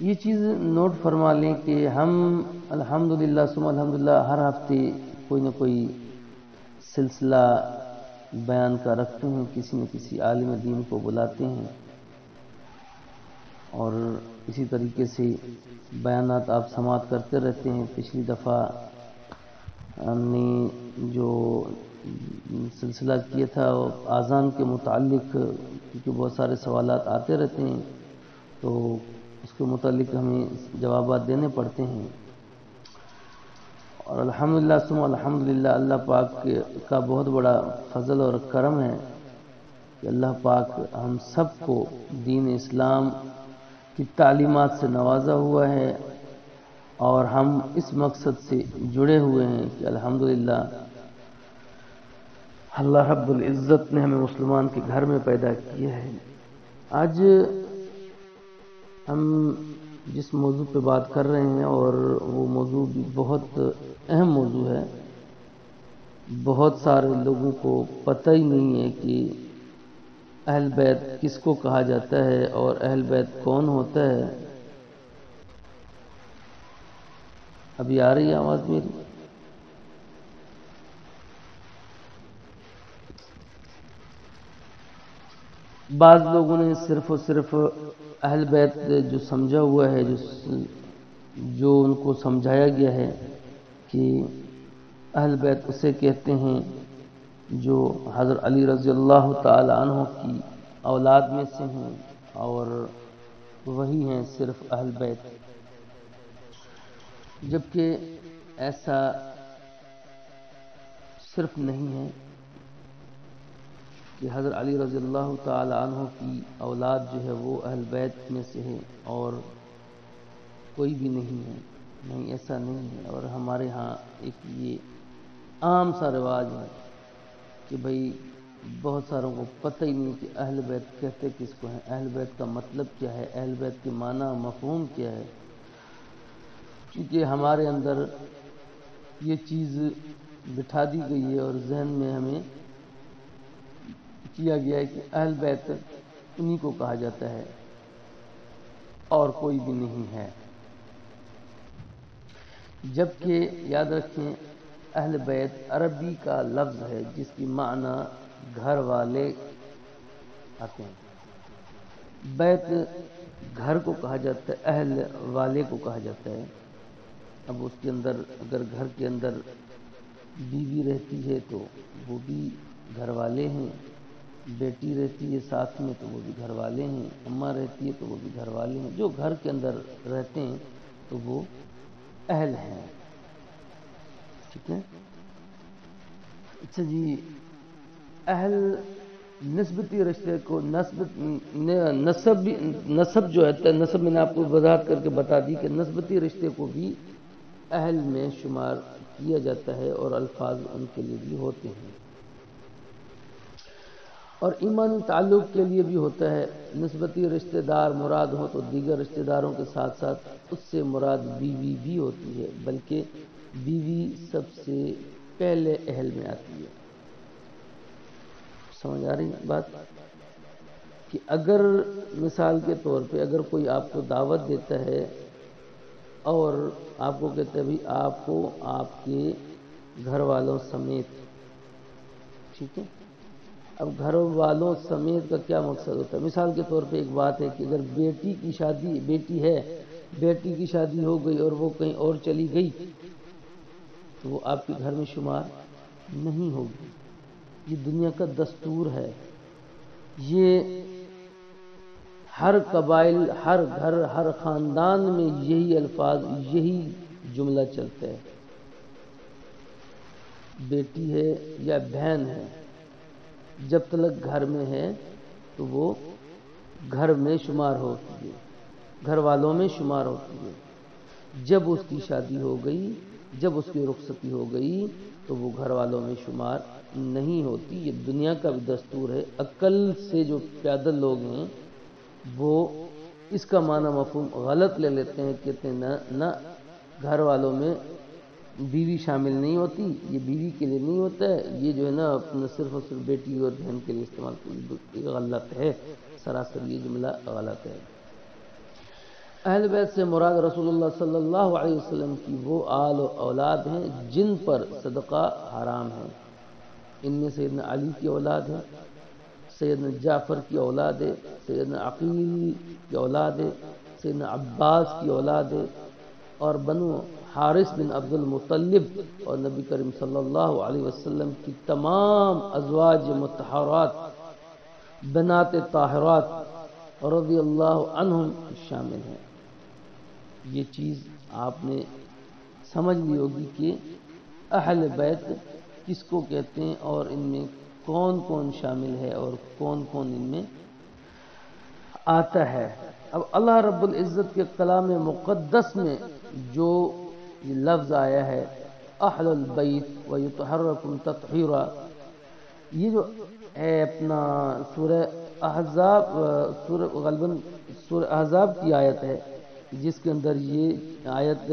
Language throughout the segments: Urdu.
یہ چیز نوٹ فرما لیں کہ ہم الحمدللہ ثم الحمدللہ ہر ہفتے کوئی نہ کوئی سلسلہ بیان کا رکھتے ہیں، کسی نہ کسی عالم دین کو بلاتے ہیں اور اسی طریقے سے بیانات آپ سماعت کرتے رہتے ہیں۔ پچھلی دفعہ ہم نے جو سلسلہ کیا تھا آذان کے متعلق، کیونکہ بہت سارے سوالات آتے رہتے ہیں تو اس کے متعلق ہمیں جوابات دینے پڑتے ہیں، اور الحمدللہ ثم الحمدللہ اللہ پاک کا بہت بڑا فضل اور کرم ہے کہ اللہ پاک ہم سب کو دین اسلام کی تعلیمات سے نوازا ہوا ہے، اور ہم اس مقصد سے جڑے ہوئے ہیں کہ الحمدللہ اللہ رب العزت نے ہمیں مسلمان کے گھر میں پیدا کیا ہے۔ آج ہم جس موضوع پہ بات کر رہے ہیں اور وہ موضوع بھی بہت اہم موضوع ہے، بہت سارے لوگوں کو پتہ ہی نہیں ہے کہ اہل بیت کس کو کہا جاتا ہے اور اہل بیت کون ہوتا ہے۔ ابھی آ رہی ہے آواز میری؟ بعض لوگوں نے صرف اور صرف اہل بیت جو سمجھا ہوا ہے، جو ان کو سمجھایا گیا ہے کہ اہل بیت اسے کہتے ہیں جو حضرت علی رضی اللہ تعالی عنہ کی اولاد میں سے ہیں، اور وہی ہیں صرف اہل بیت، جبکہ ایسا صرف نہیں ہے کہ حضرت علی رضی اللہ تعالی عنہ کی اولاد جو ہے وہ اہل بیت میں سے ہے اور کوئی بھی نہیں ہے، نہیں ایسا نہیں ہے۔ اور ہمارے ہاں ایک یہ عام سا رواج ہے کہ بھئی بہت ساروں کو پتہ ہی نہیں کہ اہل بیت کہتے کس کو ہیں، اہل بیت کا مطلب کیا ہے، اہل بیت کے معنی و مفہوم کیا ہے، کیونکہ ہمارے اندر یہ چیز بٹھا دی گئی ہے اور ذہن میں ہمیں کیا گیا ہے کہ اہل بیت انہی کو کہا جاتا ہے اور کوئی بھی نہیں ہے، جبکہ یاد رکھیں اہل بیت عربی کا لفظ ہے جس کی معنی گھر والے آتے ہیں۔ بیت گھر کو کہا جاتا ہے، اہل والے کو کہا جاتا ہے۔ اب اس کے اندر اگر گھر کے اندر بیوی رہتی ہے تو وہ بھی گھر والے ہیں، بیٹی رہتی ہے ساتھ میں تو وہ بھی گھر والے ہیں، اماں رہتی ہے تو وہ بھی گھر والے ہیں، جو گھر کے اندر رہتے ہیں تو وہ اہل ہیں، ٹھیک ہے۔ اچھا جی، اہل نسبتی رشتے کو نسب جو ہے، نسب میں نے آپ کو وضاحت کر کے بتا دی کہ نسبتی رشتے کو بھی اہل میں شمار کیا جاتا ہے اور الفاظ ان کے لیے بھی ہوتے ہیں، اور ایمانی تعلق کے لیے بھی ہوتا ہے۔ نسبتی رشتہ دار مراد ہو تو دیگر رشتہ داروں کے ساتھ ساتھ اس سے مراد بیوی بھی ہوتی ہے، بلکہ بیوی سب سے پہلے اہل میں آتی ہے۔ سمجھ آ رہی بات؟ کہ اگر مثال کے طور پہ اگر کوئی آپ کو دعوت دیتا ہے اور آپ کو کہتا ہے بھی آپ کو آپ کے گھر والوں سمیت، ٹھیک ہے، اب گھر والوں سمیت کا کیا مقصد ہوتا ہے؟ مثال کے طور پہ ایک بات ہے کہ اگر بیٹی کی شادی ہو گئی اور وہ کہیں اور چلی گئی تو وہ آپ کے گھر میں شمار نہیں ہوگی۔ یہ دنیا کا دستور ہے، یہ ہر قبائل، ہر گھر، ہر خاندان میں یہی الفاظ، یہی جملہ چلتا ہے۔ بیٹی ہے یا بہن ہے، جب تک گھر میں ہے تو وہ گھر میں شمار ہوتی ہے، گھر والوں میں شمار ہوتی ہے۔ جب اس کی شادی ہو گئی، جب اس کی رخصتی ہو گئی تو وہ گھر والوں میں شمار نہیں ہوتی۔ یہ دنیا کا بھی دستور ہے۔ عقل سے جو پیادل لوگ ہیں وہ اس کا معنی مفہوم غلط لے لیتے ہیں، کہتے ہیں نہ گھر والوں میں بیوی شامل نہیں ہوتی، یہ بیوی کے لیے نہیں ہوتا ہے، یہ جو ہے نا اپنا صرف اور صرف بیٹی اور بہن کے لیے استعمال، غلط ہے، سراسر یہ جملہ غلط ہے۔ اہل بیت سے مراد رسول اللہ صلی اللہ علیہ وسلم کی وہ آل و اولاد ہیں جن پر صدقہ حرام ہے۔ ان میں سیدنا علی کی اولاد ہے، سیدنا جعفر کی اولاد ہے، سیدنا عقیل کی اولاد ہے، سیدنا عباس کی اولاد ہے، اور بنو حارث بن عبد المطلب اور نبی کریم صلی اللہ علیہ وسلم کی تمام ازواج مطہرات بنات طاہرات رضی اللہ عنہم شامل ہیں۔ یہ چیز آپ نے سمجھ لی ہوگی کہ اہل بیت کس کو کہتے ہیں اور ان میں کون کون شامل ہے اور کون کون ان میں آتا ہے۔ اب اللہ رب العزت کے کلام مقدس میں جو یہ لفظ آیا ہے اہل البیت ویطہرکم تطہیرا، یہ جو ہے اپنا سورہ احزاب، غالباً سورہ احزاب کی آیت ہے جس کے اندر یہ آیت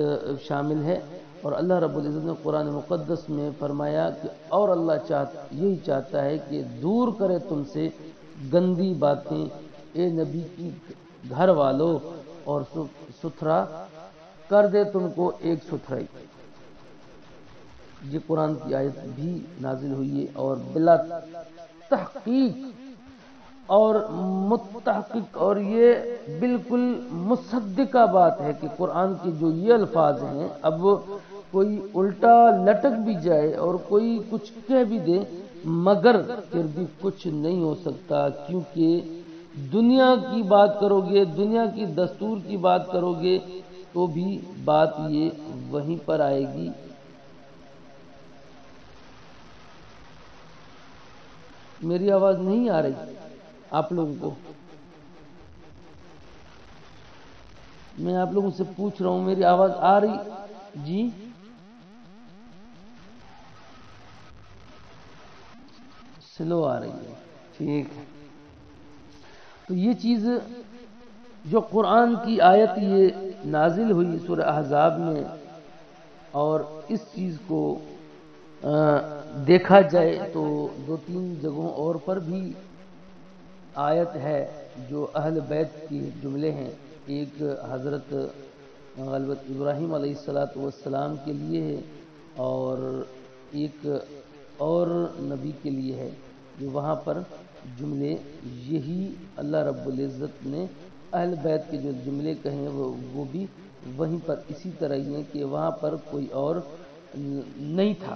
شامل ہے، اور اللہ رب العزت نے قرآن مقدس میں فرمایا کہ اور اللہ یہی چاہتا ہے کہ دور کرے تم سے گندی باتیں اے نبی کی گھر والوں، اور ستھرا کر دے تم کو ایک ستھرائی۔ یہ قرآن کی آیت بھی نازل ہوئی ہے، اور بلا تحقیق اور متحقق اور یہ بالکل مصدقہ بات ہے کہ قرآن کے جو یہ الفاظ ہیں، اب کوئی الٹا لٹک بھی جائے اور کوئی کچھ کہہ بھی دے مگر پھر بھی کچھ نہیں ہو سکتا، کیونکہ دنیا کی بات کرو گے، دنیا کی دستور کی بات کرو گے تو بھی بات یہ وہیں پر آئے گی۔ میری آواز نہیں آ رہی آپ لوگوں کو؟ میں آپ لوگوں سے پوچھ رہا ہوں، میری آواز آ رہی؟ جی سلو آ رہی ہے، ٹھیک ہے۔ تو یہ چیز جو قرآن کی آیت یہ نازل ہوئی سورہ احزاب میں، اور اس چیز کو دیکھا جائے تو دو تین جگہوں اور پر بھی آیت ہے جو اہل بیت کی جملے ہیں۔ ایک حضرت غالباً ابراہیم علیہ السلام کے لیے ہے، اور ایک اور نبی کے لیے ہے، جو وہاں پر جملے یہی اللہ رب العزت نے اہل بیت کے جو جملے کہیں وہ بھی وہیں پر اسی طرح ہی ہیں کہ وہاں پر کوئی اور نہیں تھا۔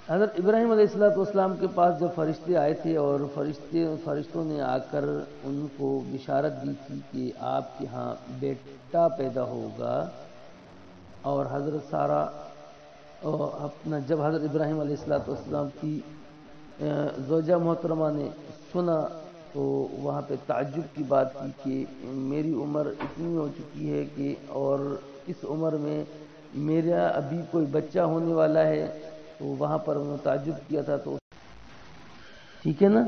حضرت ابراہیم علیہ السلام کے پاس جب فرشتے آئے تھے اور فرشتوں نے آ کر ان کو بشارت دی تھی کہ آپ کے ہاں بیٹا پیدا ہوگا، اور حضرت سارہ اپنا جب حضرت ابراہیم علیہ السلام کی زوجہ محترمہ نے سنا تو وہاں پہ تعجب کی بات کی کہ میری عمر اتنی ہو چکی ہے کہ اور اس عمر میں میرا ابھی کوئی بچہ ہونے والا ہے، تو وہاں پر انہوں نے تعجب کیا تھا۔ تو ٹھیک ہے نا،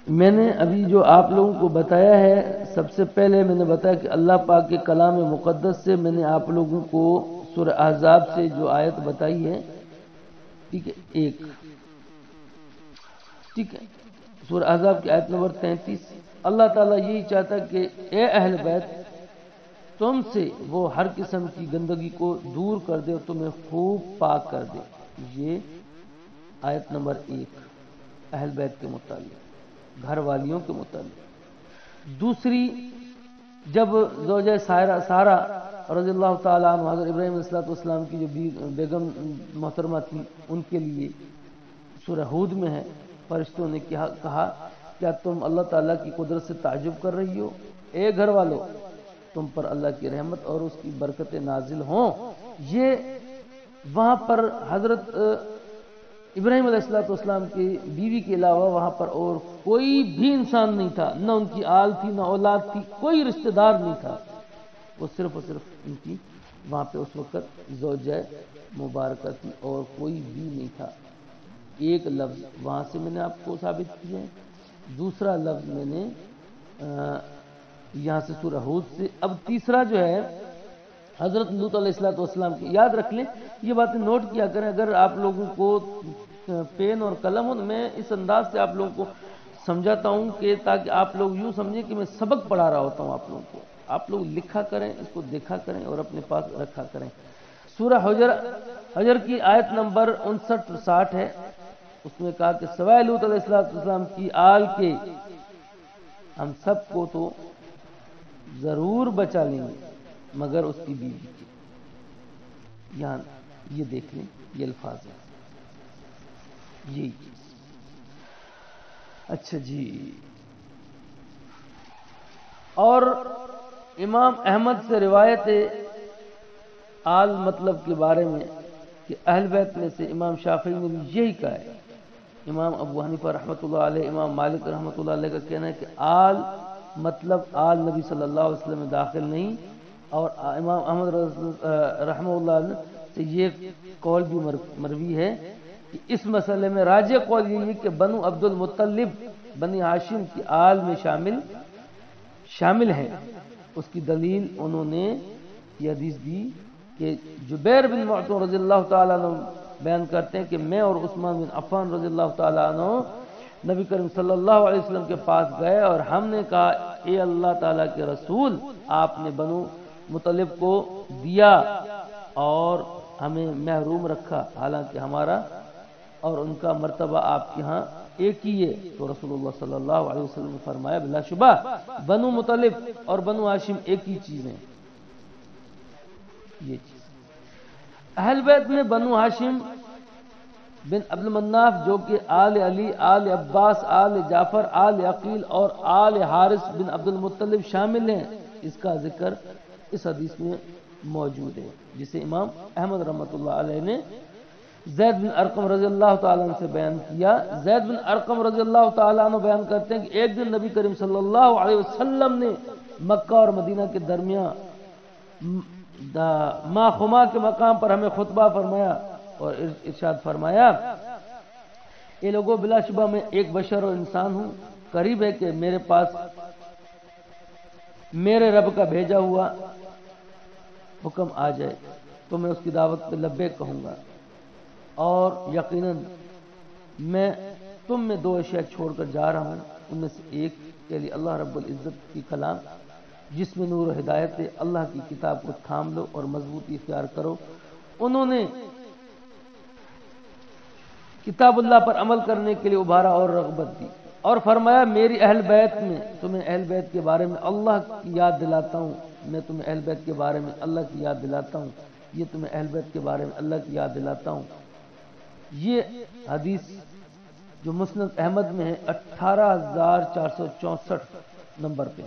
میں نے ابھی جو آپ لوگوں کو بتایا ہے، سب سے پہلے میں نے بتایا کہ اللہ پاک کے کلام مقدس سے میں نے آپ لوگوں کو سورہ احزاب سے جو آیت بتائی ہے، ٹھیک ہے، ایک ٹھیک ہے، سورہ احزاب کی آیت نمبر 33، اللہ تعالیٰ یہی چاہتا کہ اے اہل بیت تم سے وہ ہر قسم کی گندگی کو دور کر دے اور تمہیں خوب پاک کر دے۔ یہ آیت نمبر 1 اہل بیت کے متعلق، گھر والیوں کے متعلق۔ دوسری، جب زوجہ سارہ رضی اللہ تعالیٰ عنہ حضرت ابراہیم علیہ السلام کی جو بیگم محترمہ تھی ان کے لیے سورہ ہود میں ہے، فرشتوں نے کہا کیا تم اللہ تعالیٰ کی قدرت سے تعجب کر رہی ہو؟ اے گھر والو، تم پر اللہ کی رحمت اور اس کی برکتیں نازل ہوں۔ یہ وہاں پر حضرت ابراہیم علیہ السلام کی بیوی کے علاوہ وہاں پر اور کوئی بھی انسان نہیں تھا، نہ ان کی آل تھی، نہ اولاد تھی، کوئی رشتہ دار نہیں تھا، وہ صرف اور صرف ان کی وہاں پہ اس وقت زوجہ مبارکہ تھی اور کوئی بھی نہیں تھا۔ ایک لفظ وہاں سے میں نے آپ کو ثابت کیا ہے، دوسرا لفظ میں نے یہاں سے سورہ ہود سے۔ اب تیسرا جو ہے حضرت لوط علیہ السلام کی، یاد رکھ لیں یہ باتیں نوٹ کیا کریں، اگر آپ لوگوں کو پین اور قلم ہو، میں اس انداز سے آپ لوگوں کو سمجھاتا ہوں کہ تاکہ آپ لوگ یوں سمجھیں کہ میں سبق پڑھا رہا ہوتا ہوں آپ لوگوں کو. آپ لوگ لکھا کریں، اس کو دیکھا کریں اور اپنے پاس رکھا کریں. سورہ حجر کی آیت نمبر 59 اور 60 ہے. اس میں کہا کہ سوائے لوط علیہ السلام کی آل کے ہم سب کو تو ضرور بچا لیں گے مگر اس کی بیوی کے. یہاں یہ دیکھ لیں، یہ الفاظ ہیں یہ چیز. اچھا جی. اور امام احمد سے روایت آل مطلب کے بارے میں کہ اہل بیت میں سے امام شافعی نے بھی یہی کہا ہے. امام ابو حنیفہ رحمۃ اللہ علیہ، امام مالک رحمۃ اللہ علیہ کا کہنا ہے کہ آل مطلب آل نبی صلی اللہ علیہ وسلم میں داخل نہیں. اور امام احمد رحمہ اللہ سے یہ قول بھی مروی ہے کہ اس مسئلے میں راجح قول یہ ہے کہ بنو عبد المطلب بنی ہاشم کی آل میں شامل ہیں. اس کی دلیل انہوں نے یہ حدیث دی کہ جبیر بن معطوع رضی اللہ تعالیٰ عنہ بیان کرتے ہیں کہ میں اور عثمان بن عفان رضی اللہ تعالیٰ عنہ نبی کریم صلی اللہ علیہ وسلم کے پاس گئے اور ہم نے کہا اے اللہ تعالیٰ کے رسول، آپ نے بنو مطلب کو دیا اور ہمیں محروم رکھا، حالانکہ ہمارا اور ان کا مرتبہ آپ کے ہاں ایک ہی ہے. تو رسول اللہ صلی اللہ علیہ وسلم نے فرمایا بلا شبہ بنو مطلب اور بنو ہاشم ایک ہی چیز ہیں. یہ چیز اہل بیت میں بنو ہاشم بن عبد المناف جو کہ آل علی، آل عباس، آل جعفر، آل عقیل اور آل حارث بن عبد المطلب شامل ہیں. اس کا ذکر اس حدیث میں موجود ہے جسے امام احمد رحمۃ اللہ علیہ نے زید بن ارقم رضی اللہ تعالیٰ عنہ سے بیان کیا. زید بن ارقم رضی اللہ تعالیٰ عنہ بیان کرتے ہیں کہ ایک دن نبی کریم صلی اللہ علیہ وسلم نے مکہ اور مدینہ کے درمیان ما خما کے مقام پر ہمیں خطبہ فرمایا اور ارشاد فرمایا اے لوگوں، بلا شبہ میں ایک بشر اور انسان ہوں، قریب ہے کہ میرے پاس میرے رب کا بھیجا ہوا حکم آ جائے تو میں اس کی دعوت پہ لبیک کہوں گا، اور یقیناً میں تم میں دو اشیاء چھوڑ کر جا رہا ہوں. ان میں سے ایک کے لیے اللہ رب العزت کی کلام جس میں نور و ہدایت ہے، اللہ کی کتاب کو تھام لو اور مضبوطی اختیار کرو. انہوں نے کتاب اللہ پر عمل کرنے کے لیے ابھارا اور رغبت دی اور فرمایا میری اہل بیت میں تمہیں اہل بیت کے بارے میں اللہ کی یاد دلاتا ہوں. میں تمہیں اہل بیت کے بارے میں اللہ کی یاد دلاتا ہوں. یہ تمہیں اہل بیت کے بارے میں اللہ کی یاد دلاتا ہوں. یہ حدیث جو مسند احمد میں ہے 18464 نمبر پہ.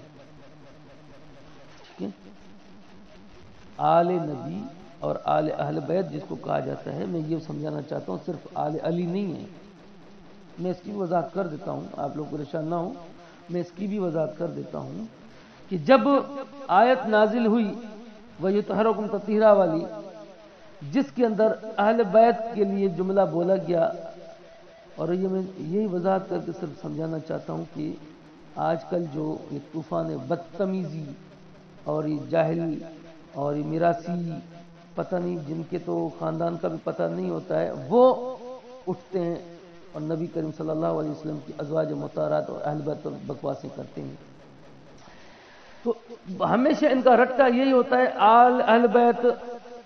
آل نبی اور آل اہل بیت جس کو کہا جاتا ہے، میں یہ سمجھانا چاہتا ہوں صرف آل علی نہیں ہے. میں اس کی بھی وضاحت کر دیتا ہوں، آپ لوگ پریشان نہ ہوں. میں اس کی بھی وضاحت کر دیتا ہوں کہ جب آیت نازل ہوئی وَيُطَهِّرُكُمْ تَطْهِيرًا والی، جس کے اندر اہل بیت کے لیے جملہ بولا گیا، اور یہ میں یہی وضاحت کر کے صرف سمجھانا چاہتا ہوں کہ آج کل جو یہ طوفان بدتمیزی اور یہ جاہلی اور یہ میراثی پتہ نہیں، جن کے تو خاندان کا بھی پتہ نہیں ہوتا ہے، وہ اٹھتے ہیں اور نبی کریم صلی اللہ علیہ وسلم کی ازواج مطہرات اور اہل بیت پر بکواسیں کرتے ہیں. تو ہمیشہ ان کا رٹا یہی ہوتا ہے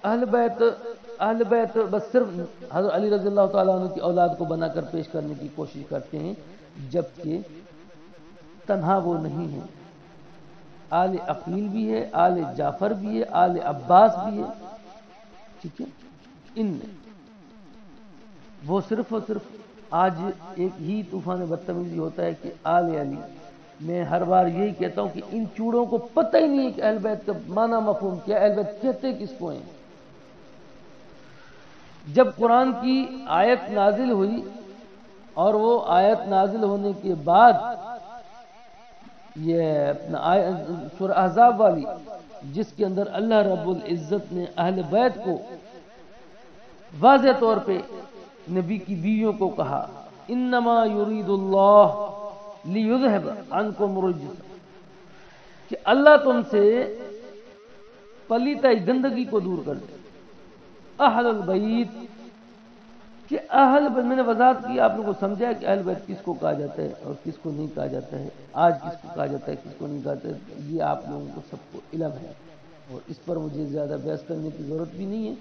اہل بیت بس صرف حضرت علی رضی اللہ تعالیٰ عنہ کی اولاد کو بنا کر پیش کرنے کی کوشش کرتے ہیں، جبکہ تنہا وہ نہیں ہیں. آل عقیل بھی ہے، آل جعفر بھی ہے، آل عباس بھی ہے. ٹھیک ہے، ان میں وہ صرف اور صرف آج ایک ہی طوفان بدتمیزی ہوتا ہے کہ آل علی. میں ہر بار یہی کہتا ہوں کہ ان چوڑوں کو پتہ ہی نہیں ہے کہ اہل بیت کا معنی مفہوم کیا، اہل بیت کہتے کس کو ہیں. جب قرآن کی آیت نازل ہوئی اور وہ آیت نازل ہونے کے بعد یہ اپنا سورہ احزاب والی جس کے اندر اللہ رب العزت نے اہل بیت کو واضح طور پہ نبی کی بیویوں کو کہا انما یرید اللہ لیذہب عنکم الرجس، کہ اللہ تم سے پلیتائی گندگی کو دور کر دے. اہل البیت کہ اہل بیت، میں نے وضاحت کی، آپ لوگوں کو سمجھا کہ اہل بیت کس کو کہا جاتا ہے اور کس کو نہیں کہا جاتا ہے، آج کس کو کہا جاتا ہے کس کو نہیں کہا جاتا ہے، یہ آپ لوگوں کو سب کو علم ہے، اور اس پر مجھے زیادہ بحث کرنے کی ضرورت بھی نہیں ہے،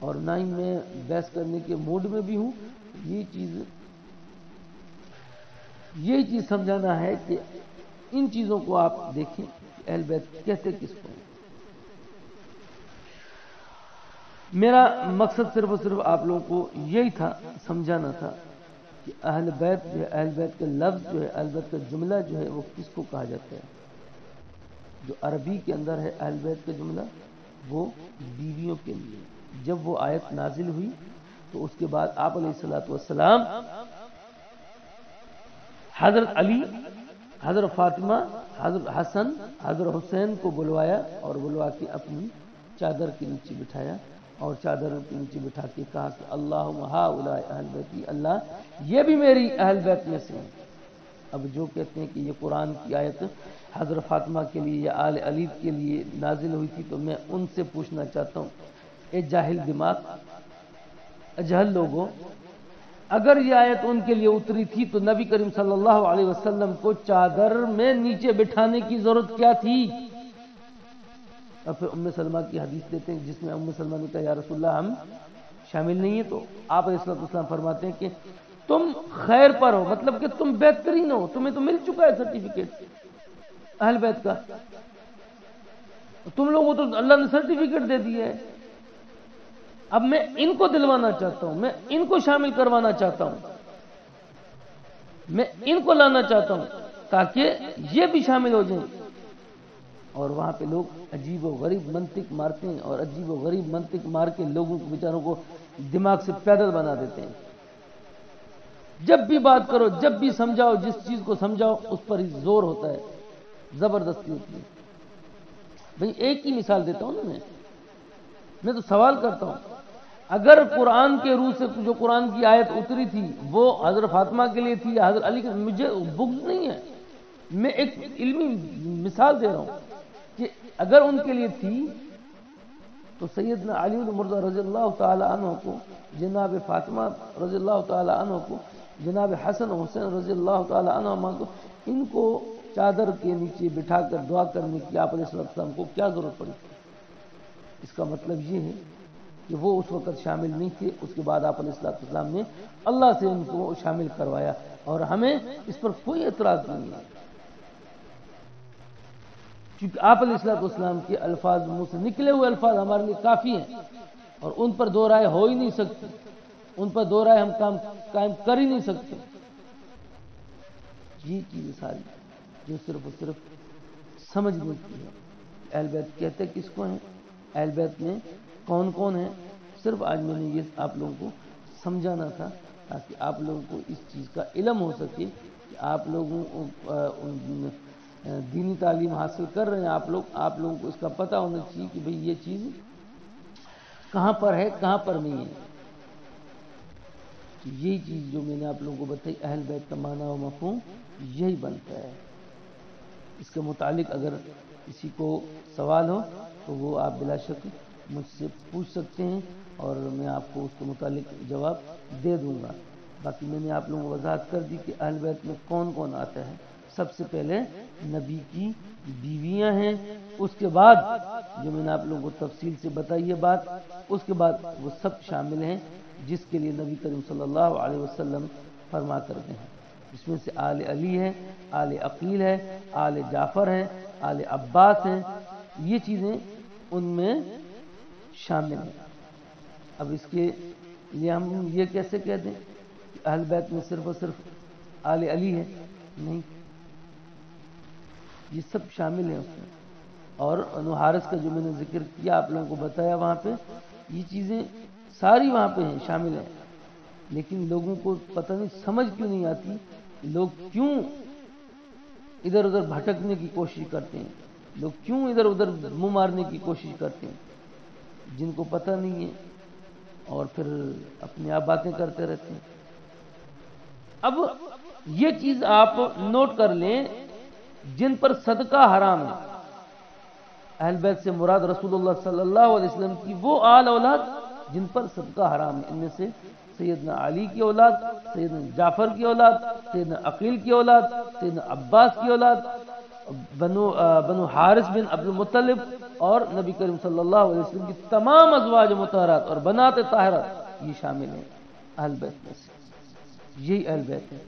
اور نہ ہی میں بحث کرنے کے موڈ میں بھی ہوں۔ یہی چیز سمجھانا ہے کہ ان چیزوں کو آپ دیکھیں کہ اہل بیت کہتے کس کو ہیں۔ میرا مقصد صرف اور صرف آپ لوگوں کو یہی تھا، سمجھانا تھا کہ اہل بیت جو ہے، اہل بیت کا لفظ جو ہے، اہل بیت کا جملہ جو ہے وہ کس کو کہا جاتا ہے۔ جو عربی کے اندر ہے اہل بیت کا جملہ، وہ بیویوں کے لیے۔ جب وہ آیت نازل ہوئی تو اس کے بعد آپ علیہ الصلوۃ والسلام حضرت علی، حضرت فاطمہ، حضرت حسن، حضرت حسین کو بلوایا اور بلوا کے اپنی چادر کے نیچے بٹھایا، اور چادر کے نیچے بٹھا کے کہا کہ اللہم ہؤلاء اہل بیتی، اللہ یہ بھی میری اہل بیت میں سے ہیں۔ اب جو کہتے ہیں کہ یہ قرآن کی آیت حضرت فاطمہ کے لیے یا آل علی کے لیے نازل ہوئی تھی، تو میں ان سے پوچھنا چاہتا ہوں، اے جاہل دماغ، اجہل لوگوں، اگر یہ آیت ان کے لیے اتری تھی تو نبی کریم صلی اللہ علیہ وسلم کو چادر میں نیچے بٹھانے کی ضرورت کیا تھی؟ اور پھر ام سلمہ کی حدیث دیتے ہیں جس میں ام سلمہ نے کہا یا رسول اللہ ہم شامل نہیں ہیں، تو آپ علیہ السلام فرماتے ہیں کہ تم خیر پر ہو، مطلب کہ تم بہترین ہو، تمہیں تو مل چکا ہے سرٹیفکیٹ اہل بیت کا، تم لوگوں کو تو اللہ نے سرٹیفکیٹ دے دیا ہے۔ اب میں ان کو دلوانا چاہتا ہوں، میں ان کو شامل کروانا چاہتا ہوں، میں ان کو لانا چاہتا ہوں تاکہ یہ بھی شامل ہو جائیں۔ اور وہاں پہ لوگ عجیب و غریب منطق مارتے ہیں، اور عجیب و غریب منطق مار کے لوگوں کو بیچاروں کو دماغ سے پیدل بنا دیتے ہیں۔ جب بھی بات کرو، جب بھی سمجھاؤ، جس چیز کو سمجھاؤ اس پر ہی زور ہوتا ہے، زبردستی ہوتی ہے۔ بھئی ایک ہی مثال دیتا ہوں نا، میں تو سوال کرتا ہوں، اگر قرآن کے روح سے جو قرآن کی آیت اتری تھی وہ حضرت فاطمہ کے لیے تھی یا حضرت علی کے، مجھے بغض نہیں ہے، میں ایک علمی مثال دے رہا ہوں کہ اگر ان کے لیے تھی تو سیدنا علی المرضی رضی اللہ تعالی عنہ کو، جناب فاطمہ رضی اللہ تعالی عنہ کو، جناب حسن و حسین رضی اللہ تعالی عنہ کو، ان کو چادر کے نیچے بٹھا کر دعا کرنے کی آپ علیہ السلام کو کیا ضرورت پڑی؟ اس کا مطلب یہ ہے کہ وہ اس وقت شامل نہیں تھے، اس کے بعد آپ علیہ السلام نے اللہ سے ان کو شامل کروایا، اور ہمیں اس پر کوئی اعتراض نہیں ہے، کیونکہ آپ علیہ السلام کے الفاظ، منہ سے نکلے ہوئے الفاظ ہمارے لیے کافی ہیں، اور ان پر دو رائے ہو ہی نہیں سکتی، ان پر دو رائے ہم قائم کر ہی نہیں سکتے۔ یہ چیزیں ساری جو صرف اور صرف سمجھنے کی ہے، اہل بیت کہتے کس کو ہیں، اہل بیت میں کون کون ہیں، صرف آج میں نے یہ آپ لوگوں کو سمجھانا تھا تاکہ آپ لوگوں کو اس چیز کا علم ہو سکے کہ آپ لوگوں دینی تعلیم حاصل کر رہے ہیں، آپ لوگوں کو اس کا پتہ ہونا چاہیے کہ بھئی یہ چیز کہاں پر ہے، کہاں پر نہیں ہے۔ یہی چیز جو میں نے آپ لوگوں کو بتائی، اہل بیت کا معنی و مفہوم یہی بنتا ہے۔ اس کے متعلق اگر کسی کو سوال ہو تو وہ آپ بلا شک مجھ سے پوچھ سکتے ہیں، اور میں آپ کو اس کے متعلق جواب دے دوں گا۔ باقی میں نے آپ لوگوں کو وضاحت کر دی کہ اہل بیت میں کون کون آتا ہے۔ سب سے پہلے نبی کی بیویاں ہیں، اس کے بعد جو میں نے آپ لوگوں کو تفصیل سے بتائی ہے بات، اس کے بعد وہ سب شامل ہیں جس کے لیے نبی کریم صلی اللہ علیہ وسلم فرما کرتے ہیں، جس میں سے آل علی ہے، آل عقیل ہے، آل جعفر ہے، آل عباس ہیں، یہ چیزیں ان میں شامل ہیں۔ اب اس کے لیے ہم یہ کیسے کہہ دیں کہ اہل بیت میں صرف اور صرف آل علی ہے؟ نہیں، یہ سب شامل ہیں اس میں۔ اور حارث کا جو میں نے ذکر کیا، آپ لوگوں کو بتایا، وہاں پہ یہ چیزیں ساری وہاں پہ ہیں، شامل ہیں، لیکن لوگوں کو پتہ نہیں، سمجھ کیوں نہیں آتی، لوگ کیوں ادھر ادھر بھٹکنے کی کوشش کرتے ہیں، لوگ کیوں ادھر ادھر منہ مارنے کی کوشش کرتے ہیں، جن کو پتہ نہیں ہے، اور پھر اپنی آپ باتیں کرتے رہتے ہیں۔ اب یہ چیز آپ نوٹ کر لیں، جن پر صدقہ حرام ہے، اہل بیت سے مراد رسول اللہ صلی اللہ علیہ وسلم کی وہ آل اولاد جن پر صدقہ حرام ہے، ان میں سے سیدنا علی کی اولاد، سیدنا جعفر کی اولاد، سیدنا عقیل کی اولاد، سیدنا عباس کی اولاد، بنو حارث بن عبد المطلب، اور نبی کریم صلی اللہ علیہ وسلم کی تمام ازواج مطہرات اور بنات طاہرات یہ شامل ہیں اہل بیت میں سے. یہی اہل بیت ہے.